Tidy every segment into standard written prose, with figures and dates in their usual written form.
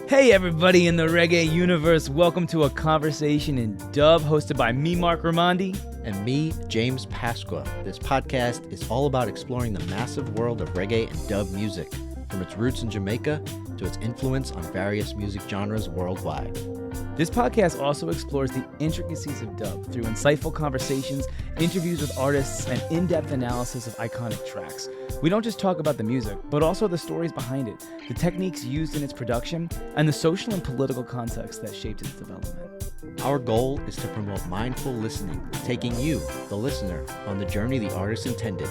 Hey everybody in the reggae universe, welcome to a conversation in dub hosted by me, Mark Ramondi. And me, James Pasqua. This podcast is all about exploring the massive world of reggae and dub music, from its roots in Jamaica to its influence on various music genres worldwide. This podcast also explores the intricacies of dub through insightful conversations, interviews with artists, and in-depth analysis of iconic tracks. We don't just talk about the music, but also the stories behind it, the techniques used in its production, and the social and political context that shaped its development. Our goal is to promote mindful listening, taking you, the listener, on the journey the artist intended.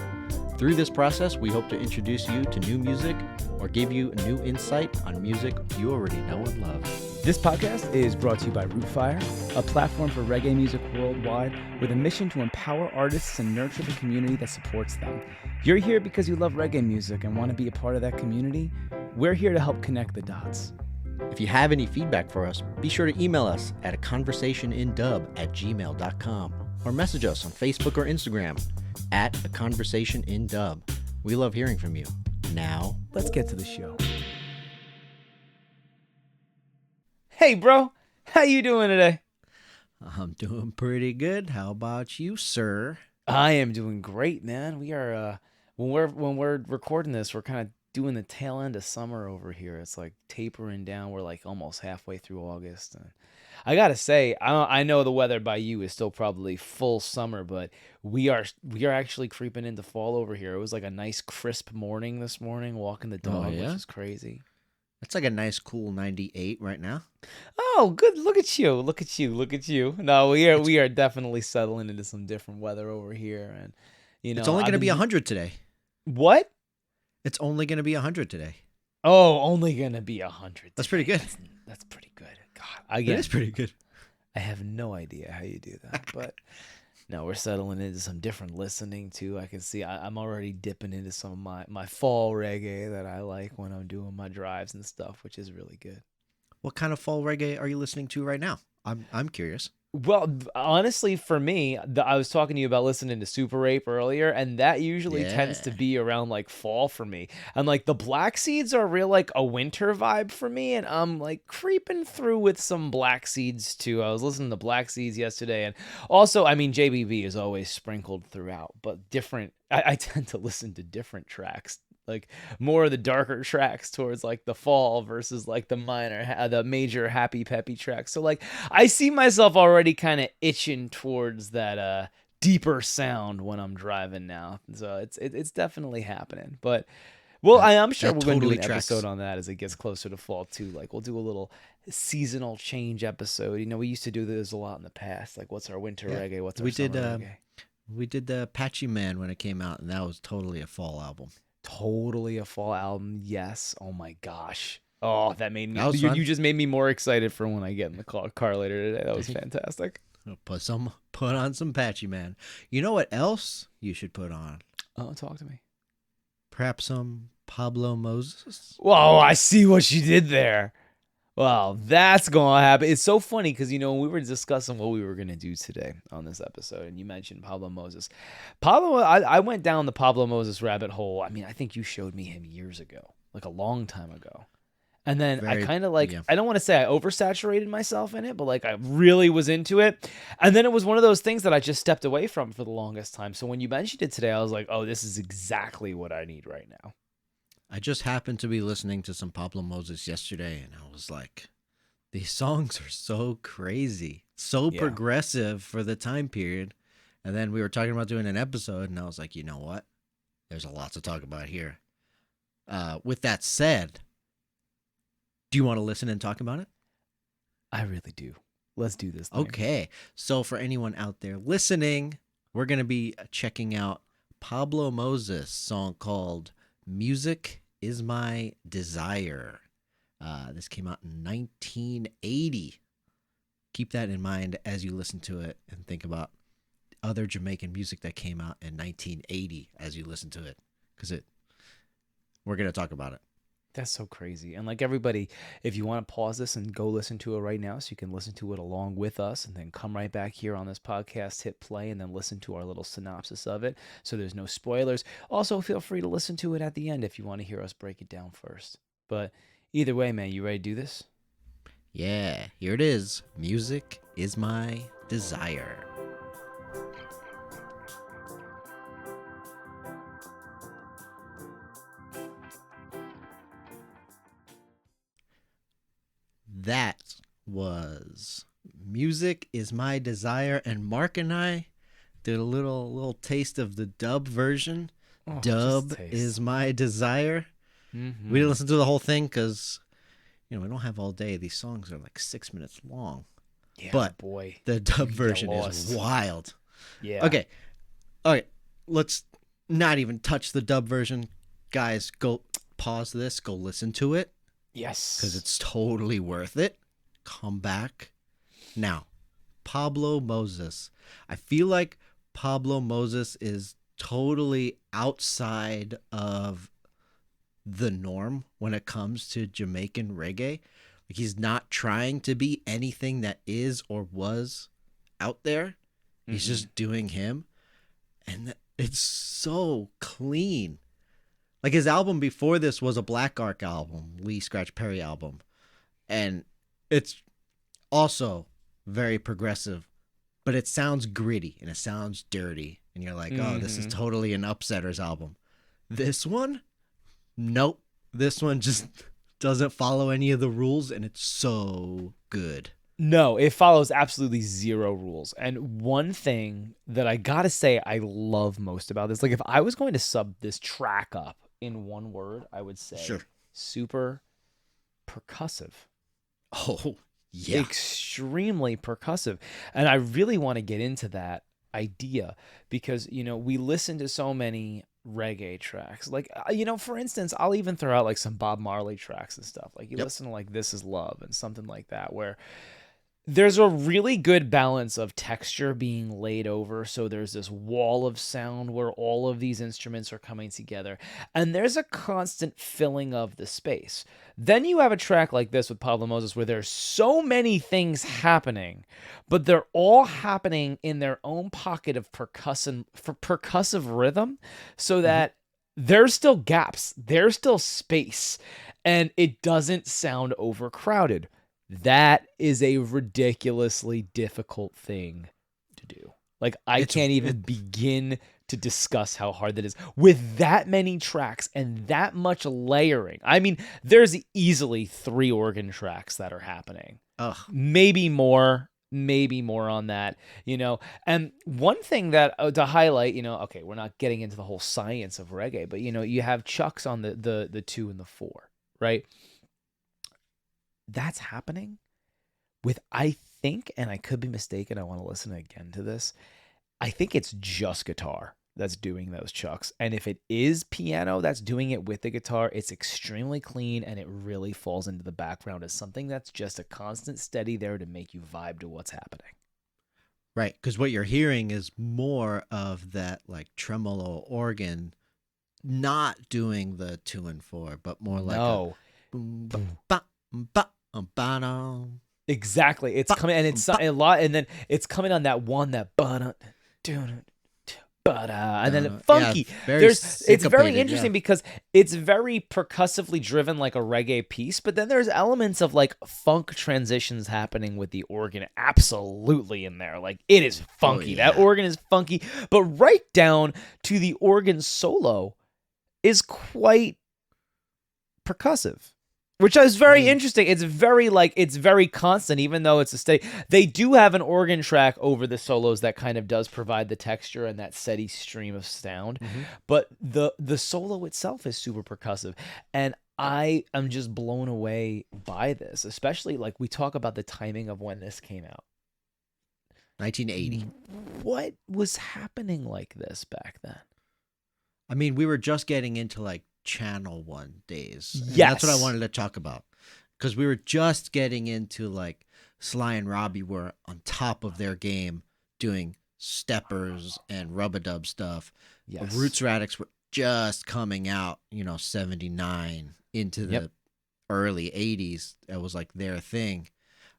Through this process, we hope to introduce you to new music or give you a new insight on music you already know and love. This podcast is brought to you by Rootfire, a platform for reggae music worldwide with a mission to empower artists and nurture the community that supports them. You're here because you love reggae music and want to be a part of that community. We're here to help connect the dots. If you have any feedback for us, be sure to email us at aconversationindub@gmail.com or message us on Facebook or Instagram at aconversationindub. We love hearing from you. Now, let's get to the show. Hey, bro. How you doing today? I'm doing pretty good. How about you, sir? I am doing great, man. We are when we're recording this, we're kind of doing the tail end of summer over here. It's like tapering down. We're like almost halfway through August. And I gotta say, I know the weather by you is still probably full summer, but we are actually creeping into fall over here. It was like a nice crisp morning this morning, walking the dog, which is crazy. It's like a nice cool 98 right now. Oh, good. Look at you. Look at you. Look at you. No, we are definitely settling into some different weather over here. And it's only going to be 100 today. What? It's only going to be 100 today. Oh, only going to be 100. That's pretty good. That's pretty good. God, again, it is pretty good. I have no idea how you do that, but no, we're settling into some different listening too. I can see I'm already dipping into some of my fall reggae that I like when I'm doing my drives and stuff, which is really good. What kind of fall reggae are you listening to right now? I'm curious. Well, honestly, for me, I was talking to you about listening to Super Ape earlier, and that usually tends to be around like fall for me. And like the Black Seeds are real like a winter vibe for me, and I'm like creeping through with some Black Seeds too. I was listening to Black Seeds yesterday, and also, I mean, JBB is always sprinkled throughout, but different. I tend to listen to different tracks. Like more of the darker tracks towards like the fall versus like the major happy peppy tracks. So like I see myself already kind of itching towards that deeper sound when I'm driving now. So it's definitely happening. But I'm sure we're going to do an episode on that as it gets closer to fall too. Like we'll do a little seasonal change episode. You know, we used to do this a lot in the past. Like what's our winter reggae? What's our summer reggae? We did the Apache Man when it came out, and that was totally a fall album. Totally a fall album, yes. Oh my gosh. Oh, that made me. You just made me more excited for when I get in the car later today. That was fantastic. Put on some Patchy Man. You know what else you should put on? Oh, talk to me. Perhaps some Pablo Moses. Whoa, I see what you did there. Well, that's going to happen. It's so funny because, when we were discussing what we were going to do today on this episode, and you mentioned Pablo Moses. I went down the Pablo Moses rabbit hole. I mean, I think you showed me him years ago, like a long time ago. And then I kind of I don't want to say I oversaturated myself in it, but like I really was into it. And then it was one of those things that I just stepped away from for the longest time. So when you mentioned it today, I was like, oh, this is exactly what I need right now. I just happened to be listening to some Pablo Moses yesterday, and I was like, these songs are so crazy, so progressive for the time period. And then we were talking about doing an episode, and I was like, you know what? There's a lot to talk about here. With that said, do you want to listen and talk about it? I really do. Let's do this thing. Okay. So for anyone out there listening, we're going to be checking out Pablo Moses' song called Music is My Desire. This came out in 1980. Keep that in mind as you listen to it and think about other Jamaican music that came out in 1980 as you listen to it, because we're going to talk about it. That's so crazy. And like everybody, if you want to pause this and go listen to it right now so you can listen to it along with us and then come right back here on this podcast, hit play, and then listen to our little synopsis of it so there's no spoilers. Also, feel free to listen to it at the end if you want to hear us break it down first. But either way, man, you ready to do this? Yeah, here it is. Music is my desire. That was Music is My Desire, and Mark and I did a little taste of the dub version. Oh, just Dub a taste. is My Desire. Mm-hmm. We didn't listen to the whole thing because we don't have all day. These songs are like 6 minutes long. Yeah, But boy, the dub you get version is lost. wild. Yeah. Okay. All right. Let's not even touch the dub version. Guys, go pause this. Go listen to it Yes. because it's totally worth it. Come back. Now, Pablo Moses. I feel like Pablo Moses is totally outside of the norm when it comes to Jamaican reggae. Like, he's not trying to be anything that is or was out there. He's just doing him. And it's so clean. Like, his album before this was a Black Ark album, Lee Scratch Perry album. And it's also very progressive, but it sounds gritty and it sounds dirty. And you're like, oh, this is totally an Upsetters album. This one? Nope. This one just doesn't follow any of the rules, and it's so good. No, it follows absolutely zero rules. And one thing that I gotta say I love most about this, like if I was going to sub this track up in one word, I would say super percussive. Oh, yeah. Extremely percussive. And I really want to get into that idea because, we listen to so many reggae tracks. Like, for instance, I'll even throw out like some Bob Marley tracks and stuff. Like you listen to like This Is Love and something like that, where there's a really good balance of texture being laid over. So there's this wall of sound where all of these instruments are coming together. And there's a constant filling of the space. Then you have a track like this with Pablo Moses where there's so many things happening, but they're all happening in their own pocket of percussive rhythm so that there's still gaps, there's still space, and it doesn't sound overcrowded. That is a ridiculously difficult thing to do. Like, I can't even begin to discuss how hard that is with that many tracks and that much layering. I mean, there's easily 3 organ tracks that are happening. Maybe more on that, And one thing that to highlight, okay, we're not getting into the whole science of reggae, but you have chucks on the 2 and the 4, right? That's happening with, I think, and I could be mistaken, I want to listen again to this, I think it's just guitar that's doing those chucks. And if it is piano that's doing it with the guitar, it's extremely clean and it really falls into the background as something that's just a constant steady there to make you vibe to what's happening. Right, because what you're hearing is more of that like tremolo organ, not doing the 2 and 4, but more like a boom, ba, ba, ba, exactly. It's coming, and it's a lot, and then it's coming on that one that and then funky. It's very interesting because it's very percussively driven like a reggae piece, but then there's elements of like funk transitions happening with the organ absolutely in there. Like, it is funky. That organ is funky, but right down to the organ solo is quite percussive, which is very interesting. It's very constant, even though it's a steady. They do have an organ track over the solos that kind of does provide the texture and that steady stream of sound. But the solo itself is super percussive. And I am just blown away by this, especially like we talk about the timing of when this came out. 1980. What was happening like this back then? I mean, we were just getting into like Channel One days. Yes. That's what I wanted to talk about, because we were just getting into like Sly and Robbie were on top of their game doing steppers and rub-a-dub stuff. Roots Radics were just coming out, 79 into the early 80s. That was like their thing.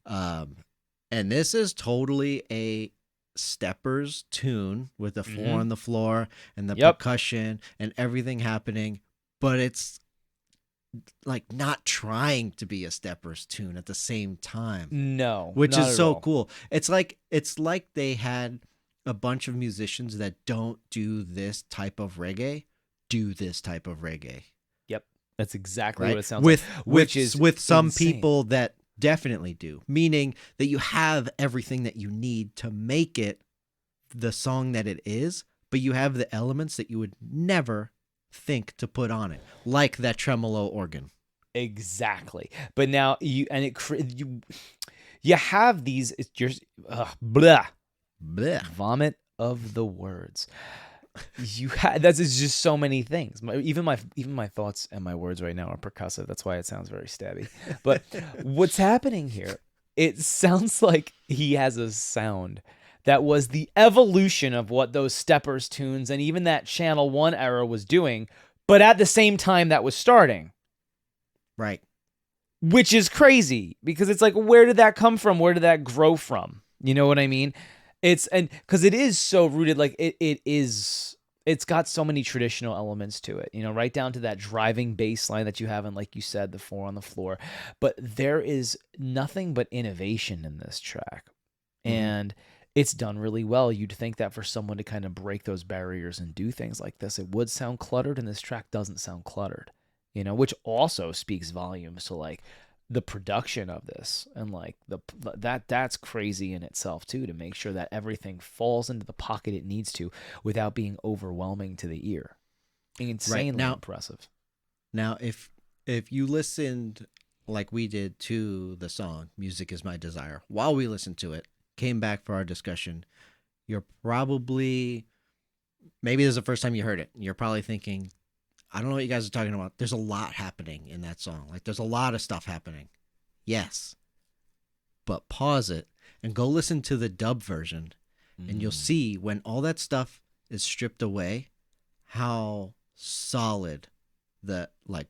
And this is totally a steppers tune with the 4 on the floor and the percussion and everything happening. But it's like not trying to be a steppers tune at the same time, No, which not is at so all. cool. It's like they had a bunch of musicians that don't do this type of reggae do this type of reggae, Yep. That's exactly what right? it sounds like, With which is with some insane. people that definitely do, meaning that you have everything that you need to make it the song that it is, but you have the elements that you would never think to put on it, like that tremolo organ. Exactly. But now you have these, it's just blah, Blech. vomit of the words. You had that's it's just so many things. Even my thoughts and my words right now are percussive. That's why it sounds very stabby. But what's happening here? It sounds like he has a sound that was the evolution of what those steppers tunes and even that Channel 1 era was doing, but at the same time that was starting. Right. Which is crazy because it's like, where did that come from? Where did that grow from? You know what I mean? And because it is so rooted, like it's got so many traditional elements to it, right down to that driving bass line that you have, and like you said, the 4 on the floor. But there is nothing but innovation in this track. Mm-hmm. And it's done really well. You'd think that for someone to kind of break those barriers and do things like this, it would sound cluttered, and this track doesn't sound cluttered, which also speaks volumes to like the production of this, and like that's crazy in itself too, to make sure that everything falls into the pocket it needs to without being overwhelming to the ear. Right. Insanely impressive. Now, if you listened like we did to the song "Music Is My Desire," while we listened to it, came back for our discussion, you're probably, maybe this is the first time you heard it. You're probably thinking, I don't know what you guys are talking about. There's a lot happening in that song. Like, there's a lot of stuff happening. Yes. But pause it and go listen to the dub version, and you'll see when all that stuff is stripped away, how solid the like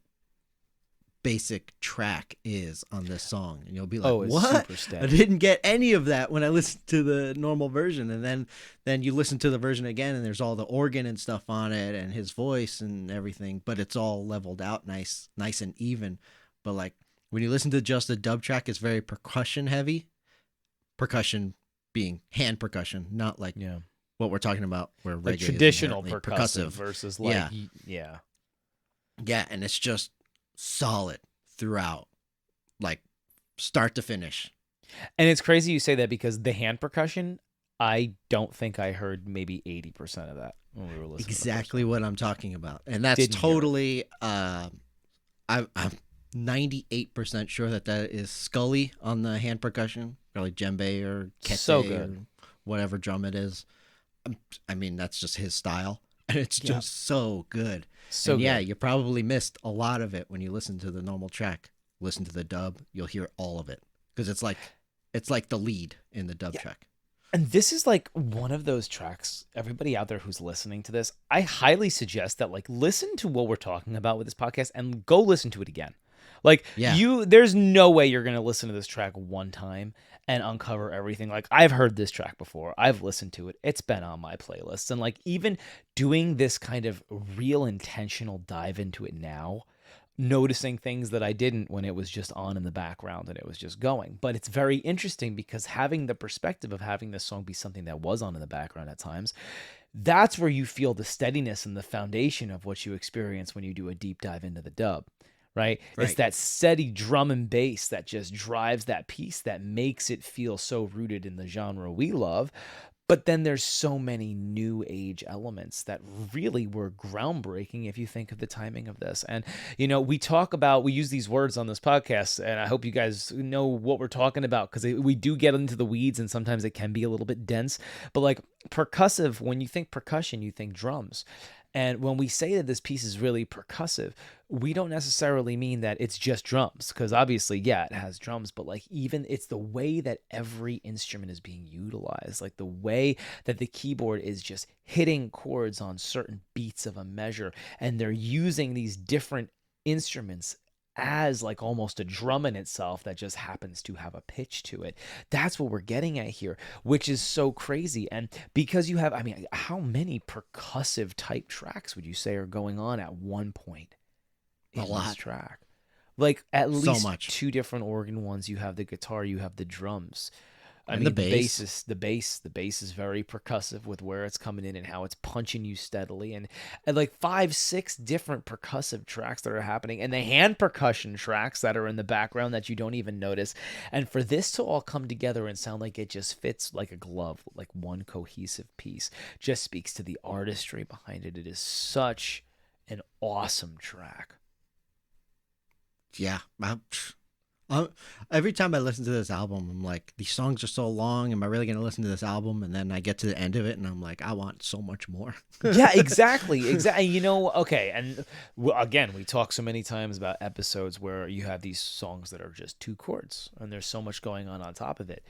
basic track is on this song. And you'll be like, It's what? super steady. I didn't get any of that when I listened to the normal version. And then you listen to the version again, and there's all the organ and stuff on it and his voice and everything, but it's all leveled out nice and even. But like when you listen to just the dub track, it's very percussion heavy. Percussion being hand percussion, not like what we're talking about where reggae like traditional is percussive versus like yeah, and it's just solid throughout, like start to finish. And it's crazy you say that, because the hand percussion, I don't think I heard maybe 80% of that when we were listening. Exactly what I'm talking about, and that's Didn't hear it. totally. I'm 98% sure that is Scully on the hand percussion, probably djembe or kete So good. or whatever drum it is. I mean, that's just his style, and it's just so good. So and yeah, good. you probably missed a lot of it when you listen to the normal track. Listen to the dub, you'll hear all of it, because it's like the lead in the dub track. And this is like one of those tracks, everybody out there who's listening to this, I highly suggest that like listen to what we're talking about with this podcast and go listen to it again. Like there's no way you're going to listen to this track one time and uncover everything. Like, I've heard this track before. I've listened to it. It's been on my playlists. And like even doing this kind of real intentional dive into it now, noticing things that I didn't when it was just on in the background and it was just going. But it's very interesting because having the perspective of having this song be something that was on in the background at times, that's where you feel the steadiness and the foundation of what you experience when you do a deep dive into the dub. Right? It's that steady drum and bass that just drives that piece, that makes it feel so rooted in the genre we love. But then there's so many new age elements that really were groundbreaking if you think of the timing of this. And, we use these words on this podcast, and I hope you guys know what we're talking about, because we do get into the weeds and sometimes it can be a little bit dense. But like percussive, when you think percussion, you think drums. And when we say that this piece is really percussive, we don't necessarily mean that it's just drums, because obviously, it has drums, but like even it's the way that every instrument is being utilized, like the way that the keyboard is just hitting chords on certain beats of a measure, and they're using these different instruments as like almost a drum in itself that just happens to have a pitch to it. That's what we're getting at here, which is so crazy. And because you have, how many percussive type tracks would you say are going on at one point in this track? Like at So least much. two different organ ones. You have the guitar, you have the drums. I And the mean, bass. the bass is very percussive with where it's coming in and how it's punching you steadily, and like 5, 6 different percussive tracks that are happening, and the hand percussion tracks that are in the background that you don't even notice. And for this to all come together and sound like it just fits like a glove, like one cohesive piece, just speaks to the artistry behind it. It is such an awesome track. Yeah. I- every time I listen to this album, I'm like, these songs are so long. Am I really going to listen to this album? And then I get to the end of it and I'm like, I want so much more. Yeah, exactly. Exactly. You know, okay. And again, we talk so many times about episodes where you have these songs that are just two chords and there's so much going on top of it.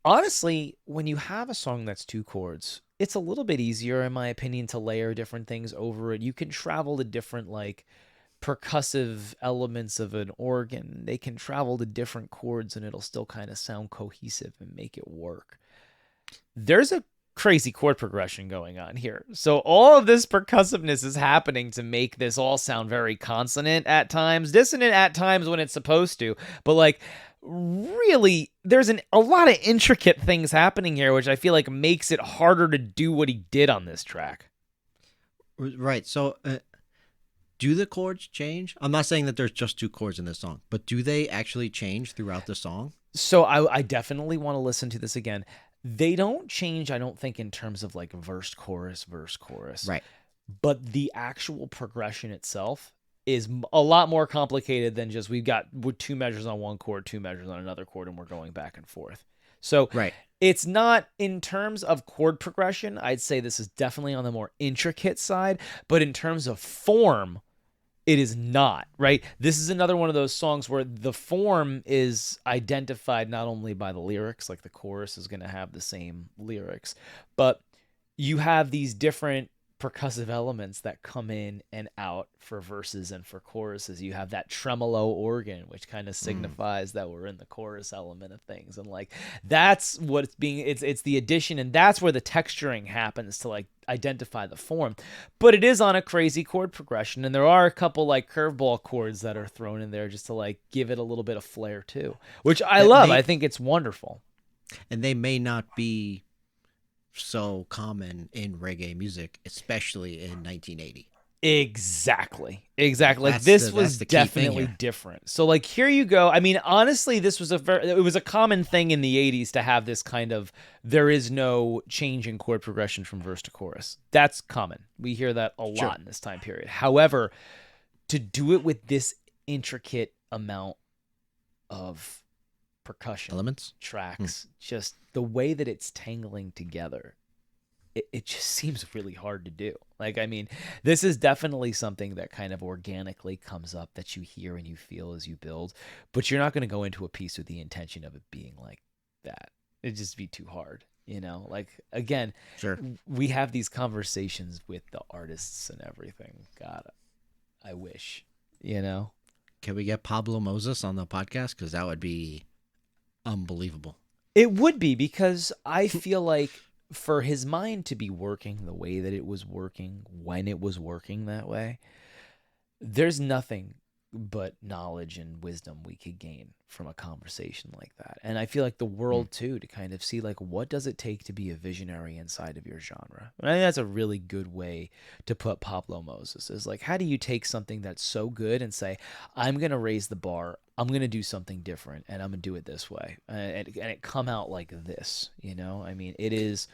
Honestly, when you have a song that's two chords, it's a little bit easier, in my opinion, to layer different things over it. You can travel to different, like, percussive elements of an organ. They can travel to different chords and it'll still kind of sound cohesive and make it work. There's a crazy chord progression going on here. So all of this percussiveness is happening to make this all sound very consonant at times, dissonant at times when it's supposed to. But like really there's a lot of intricate things happening here, which I feel like makes it harder to do what he did on this track. Right. So, do the chords change? I'm not saying that there's just two chords in this song, but do they actually change throughout the song? So I definitely want to listen to this again. They don't change, I don't think, in terms of like verse, chorus, verse, chorus. Right. But the actual progression itself is a lot more complicated than just we're two measures on one chord, two measures on another chord, and we're going back and forth. So Right. it's not, in terms of chord progression, I'd say this is definitely on the more intricate side, but in terms of form, it is not, right? This is another one of those songs where the form is identified not only by the lyrics, like the chorus is going to have the same lyrics, but you have these different percussive elements that come in and out for verses and for choruses. You have that tremolo organ, which kind of signifies that we're in the chorus element of things. And like, that's what it's the addition, and that's where the texturing happens to like identify the form. But it is on a crazy chord progression, and there are a couple like curveball chords that are thrown in there just to like give it a little bit of flair too, which I love. I think it's wonderful. And they may not be so common in reggae music, especially in 1980. Exactly. Like this was definitely different. So like here you go. I mean, honestly, this was it was a common thing in the 80s to have this kind of, there is no change in chord progression from verse to chorus. That's common. We hear that a lot in this time period. However, to do it with this intricate amount of percussion elements, tracks, just the way that it's tangling together, it just seems really hard to do. Like, I mean, this is definitely something that kind of organically comes up that you hear and you feel as you build, but you're not going to go into a piece with the intention of it being like that. It'd just be too hard, you know? Like, again, we have these conversations with the artists and everything. God, I wish, you know? Can we get Pablo Moses on the podcast? Because that would be unbelievable. It would be, because I feel like for his mind to be working the way that it was working when it was working that way, there's nothing but knowledge and wisdom we could gain from a conversation like that. And I feel like the world too, to kind of see like, what does it take to be a visionary inside of your genre? And I think that's a really good way to put Pablo Moses, is like, how do you take something that's so good and say, I'm going to raise the bar, I'm going to do something different, and I'm going to do it this way. And it come out like this, you know? I mean, it is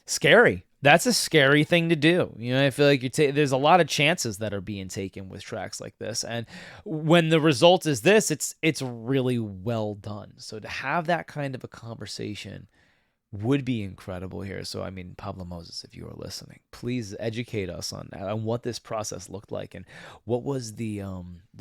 scary. That's a scary thing to do. You know, I feel like there's a lot of chances that are being taken with tracks like this. And when the result is this, it's really well done. So to have that kind of a conversation would be incredible here. So, I mean, Pablo Moses, if you are listening, please educate us on that, on what this process looked like and what was the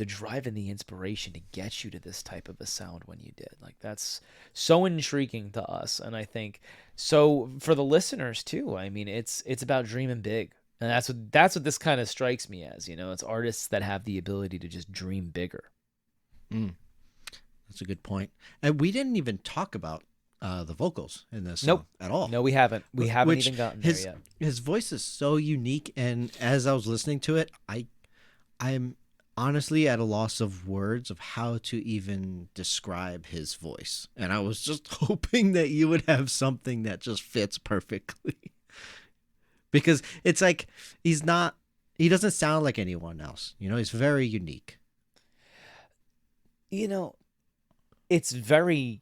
drive and the inspiration to get you to this type of a sound when you did. Like, that's so intriguing to us, and I think so for the listeners too. I mean, it's about dreaming big, and that's what this kind of strikes me as. You know, it's artists that have the ability to just dream bigger. That's a good point. And we didn't even talk about the vocals in this song at all. No, we haven't. We haven't even gotten there yet. His voice is so unique, and as I was listening to it, I'm honestly at a loss of words of how to even describe his voice. And I was just hoping that you would have something that just fits perfectly. Because it's like he doesn't sound like anyone else. He's very unique. You know, it's very,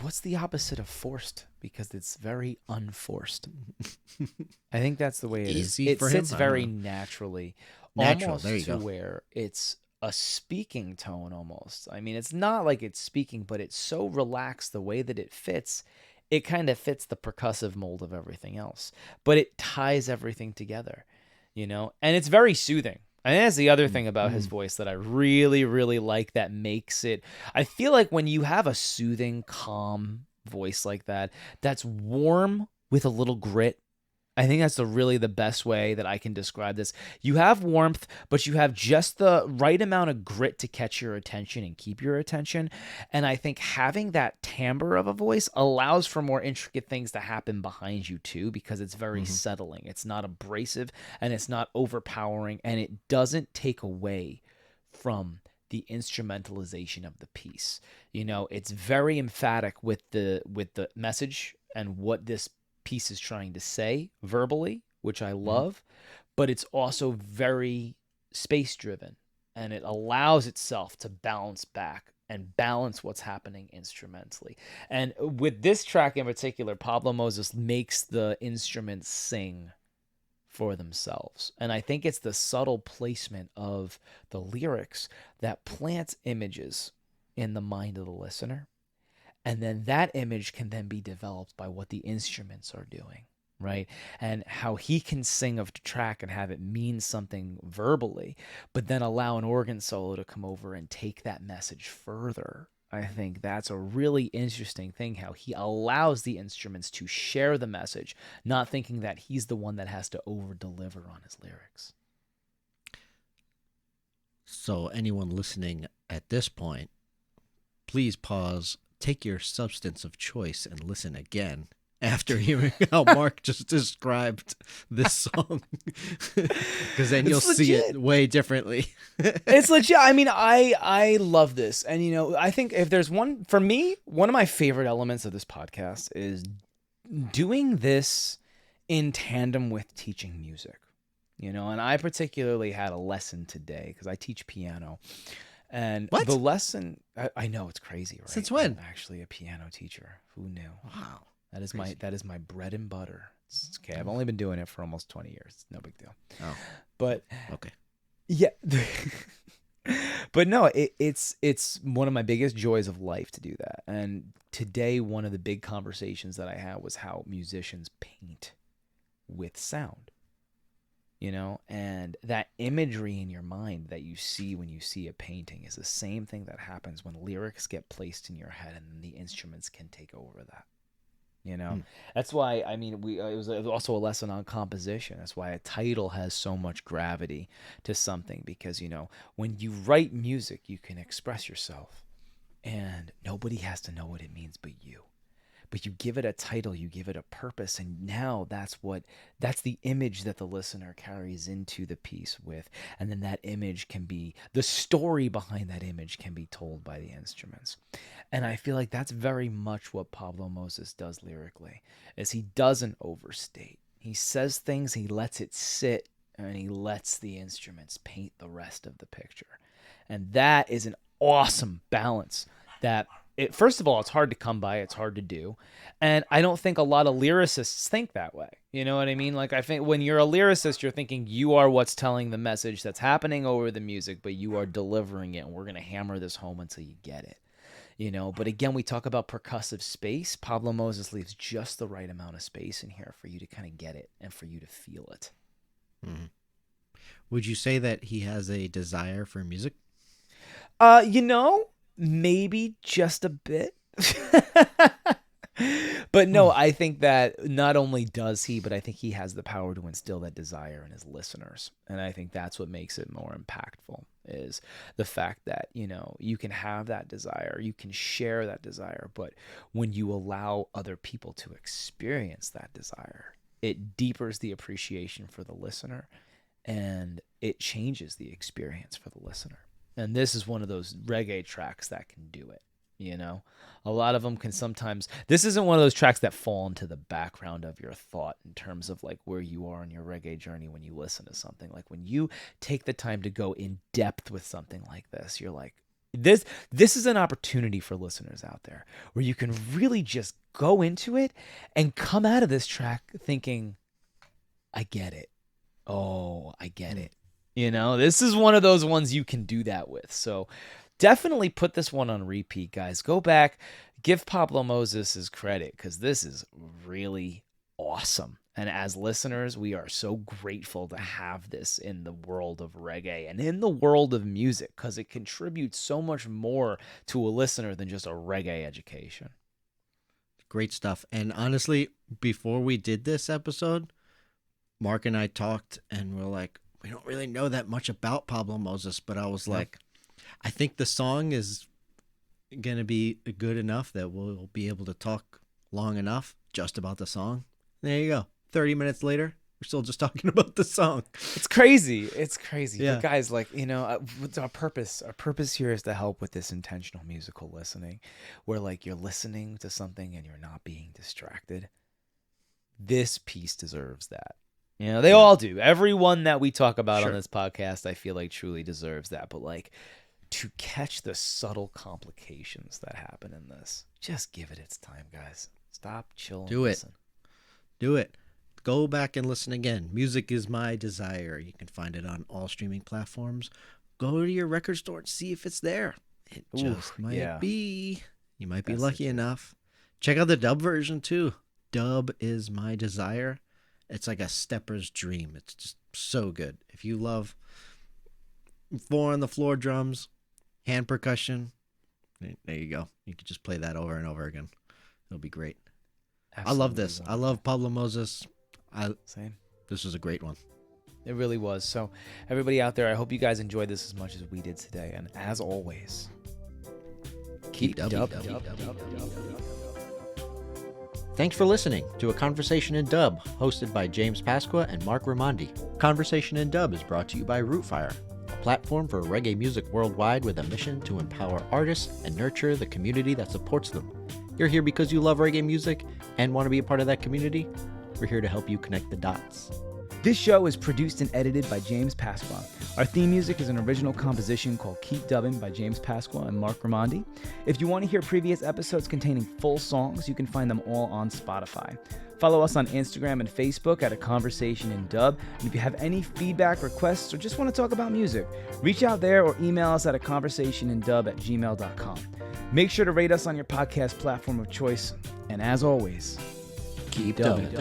what's the opposite of forced? Because it's very unforced. I think that's the way it is. Easy It for him? sits I don't very know. naturally, Natural. There almost you to go. where it's a speaking tone almost. I mean, it's not like it's speaking, but it's so relaxed the way that it fits. It kind of fits the percussive mold of everything else, but it ties everything together, and it's very soothing. And that's the other thing about his Mm-hmm. voice that I really, really like that makes it. I feel like when you have a soothing, calm voice like that, that's warm with a little grit. I think that's really the best way that I can describe this. You have warmth, but you have just the right amount of grit to catch your attention and keep your attention. And I think having that timbre of a voice allows for more intricate things to happen behind you too, because it's very Mm-hmm. settling. It's not abrasive and it's not overpowering, and it doesn't take away from the instrumentalization of the piece. It's very emphatic with the message and what this piece is trying to say verbally, which I Mm-hmm. love, but it's also very space driven, and it allows itself to bounce back and balance what's happening instrumentally. And with this track in particular, Pablo Moses makes the instruments sing for themselves. And I think it's the subtle placement of the lyrics that plants images in the mind of the listener. And then that image can then be developed by what the instruments are doing, right? And how he can sing a track and have it mean something verbally, but then allow an organ solo to come over and take that message further. I think that's a really interesting thing, how he allows the instruments to share the message, not thinking that he's the one that has to over deliver on his lyrics. So, anyone listening at this point, please pause, take your substance of choice, and listen again after hearing how Mark just described this song. Because then you'll It's see legit. it way differently. It's legit. I mean, I love this. And I think if there's one for me, one of my favorite elements of this podcast is doing this in tandem with teaching music. And I particularly had a lesson today because I teach piano. And the What? lesson, I know it's crazy, right? Since when? I'm actually a piano teacher. Who knew? Wow. That is Crazy. my bread and butter. It's okay. I've only been doing it for almost 20 years. It's no big deal. Oh, But okay. yeah. But no, it's one of my biggest joys of life to do that. And today, one of the big conversations that I had was how musicians paint with sound. And that imagery in your mind that you see when you see a painting is the same thing that happens when lyrics get placed in your head, and the instruments can take over that. Hmm. That's why, I mean, it was also a lesson on composition. That's why a title has so much gravity to something, because when you write music, you can express yourself, and nobody has to know what it means but you. But you give it a title, you give it a purpose, and now that's the image that the listener carries into the piece with. And then that image can be, the story behind that image can be told by the instruments. And I feel like that's very much what Pablo Moses does lyrically, is he doesn't overstate. He says things, he lets it sit, and he lets the instruments paint the rest of the picture. And that is an awesome balance that first of all, it's hard to come by. It's hard to do. And I don't think a lot of lyricists think that way. You know what I mean? Like, I think when you're a lyricist, you're thinking you are what's telling the message that's happening over the music, but you are delivering it. And we're going to hammer this home until you get it. But again, we talk about percussive space. Pablo Moses leaves just the right amount of space in here for you to kind of get it and for you to feel it. Mm-hmm. Would you say that he has a desire for music? Maybe just a bit. But no, I think that not only does he, but I think he has the power to instill that desire in his listeners. And I think that's what makes it more impactful, is the fact that, you can have that desire, you can share that desire, but when you allow other people to experience that desire, it deepens the appreciation for the listener, and it changes the experience for the listener. And this is one of those reggae tracks that can do it. You know, a lot of them can sometimes. This isn't one of those tracks that fall into the background of your thought in terms of like where you are in your reggae journey when you listen to something. Like when you take the time to go in depth with something like this, you're like, this is an opportunity for listeners out there where you can really just go into it and come out of this track thinking, I get it. Oh, I get it. You know, this is one of those ones you can do that with. So definitely put this one on repeat, guys. Go back, give Pablo Moses his credit, because this is really awesome. And as listeners, we are so grateful to have this in the world of reggae and in the world of music, because it contributes so much more to a listener than just a reggae education. Great stuff. And honestly, before we did this episode, Mark and I talked and we're like, we don't really know that much about Pablo Moses, but I was like, I think the song is going to be good enough that we'll be able to talk long enough just about the song. There you go. 30 minutes later, we're still just talking about the song. It's crazy. It's crazy. Yeah. But guys, like, you know, what's our purpose? Our purpose here is to help with this intentional musical listening, where like you're listening to something and you're not being distracted. This piece deserves that. You know, they all do. Everyone that we talk about on this podcast, I feel like truly deserves that. But like, to catch the subtle complications that happen in this, just give it its time, guys. Stop, chill, and listen. Do it. Go back and listen again. Music is My Desire. You can find it on all streaming platforms. Go to your record store and see if it's there. It just might be. You might be lucky enough. Check out the dub version too. Dub is My Desire. It's like a stepper's dream. It's just so good. If you love 4 on the floor drums, hand percussion, there you go. You can just play that over and over again. It'll be great. Absolutely. I love this. I love Pablo Moses. Same. This was a great one. It really was. So everybody out there, I hope you guys enjoyed this as much as we did today. And as always, keep dub. Thanks for listening to A Conversation in Dub, hosted by James Pasqua and Mark Raimondi. Conversation in Dub is brought to you by Rootfire, a platform for reggae music worldwide with a mission to empower artists and nurture the community that supports them. You're here because you love reggae music and want to be a part of that community? We're here to help you connect the dots. This show is produced and edited by James Pasqua. Our theme music is an original composition called Keep Dubbing by James Pasqua and Mark Raimondi. If you want to hear previous episodes containing full songs, you can find them all on Spotify. Follow us on Instagram and Facebook at A Conversation in Dub. And if you have any feedback, requests, or just want to talk about music, reach out there or email us at aconversationindub@gmail.com. Make sure to rate us on your podcast platform of choice. And as always, keep dubbing.